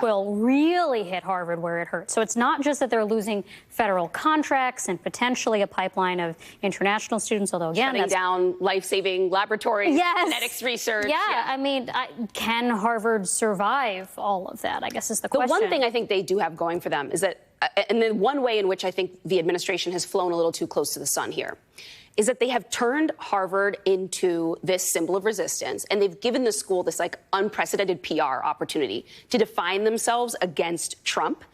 will really hit Harvard where it hurts. So it's not just that they're losing federal contracts and potentially a pipeline of international students, although again, shutting down life-saving laboratories, genetics research. I mean, can Harvard survive all of that, I guess is the question. The one thing I think they do have going for them is that, and then one way in which I think the administration has flown a little too close to the sun here, is that they have turned Harvard into this symbol of resistance, and they've given the school this like unprecedented PR opportunity to define themselves against Trump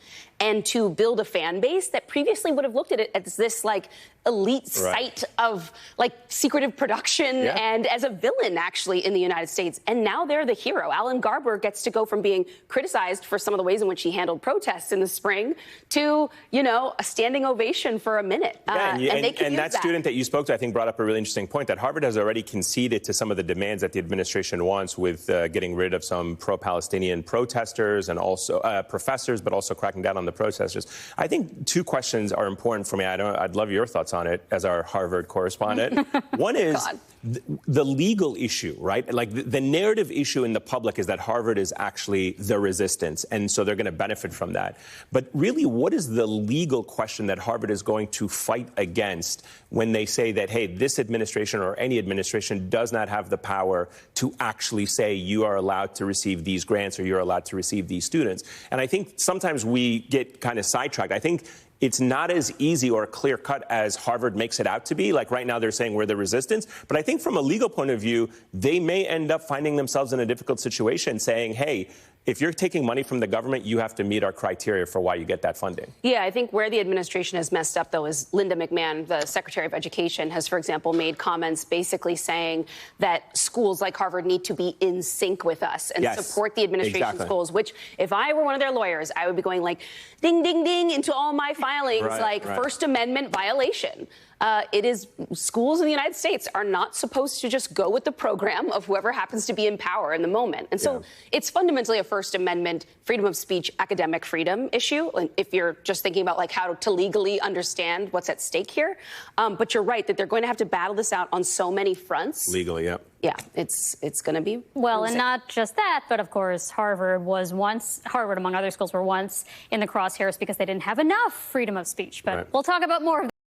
and to build a fan base that previously would have looked at it as this like elite site of like secretive production and as a villain actually in the United States. And now they're the hero. Alan Garber gets to go from being criticized for some of the ways in which he handled protests in the spring to, you know, a standing ovation for a minute. And that student that you spoke to, I think, brought up a really interesting point that Harvard has already conceded to some of the demands that the administration wants with getting rid of some pro-Palestinian protesters and also professors, but also cracking down on the protesters. I think two questions are important for me. I'd love your thoughts on it as our Harvard correspondent. One is the legal issue, right? Like the narrative issue in the public is that Harvard is actually the resistance, and so they're going to benefit from that. But really, what is the legal question that Harvard is going to fight against when they say that, hey, this administration or any administration does not have the power to actually say you are allowed to receive these grants or you're allowed to receive these students? And I think sometimes we get kind of sidetracked. I think it's not as easy or clear-cut as Harvard makes it out to be. Like right now they're saying we're the resistance. But I think from a legal point of view, they may end up finding themselves in a difficult situation saying, hey, if you're taking money from the government, you have to meet our criteria for why you get that funding. Yeah, I think where the administration has messed up, though, is Linda McMahon, the Secretary of Education, has, for example, made comments basically saying that schools like Harvard need to be in sync with us and support the administration's goals, which if I were one of their lawyers, I would be going like, ding, ding, ding, into all my filings, First Amendment violation. It is schools in the United States are not supposed to just go with the program of whoever happens to be in power in the moment. And so it's fundamentally a First Amendment freedom of speech, academic freedom issue. And if you're just thinking about like how to legally understand what's at stake here. But you're right that they're going to have to battle this out on so many fronts. Legally, Yeah, it's going to be. Well, and not just that, but of course, Harvard, among other schools, were once in the crosshairs because they didn't have enough freedom of speech. But we'll talk about more of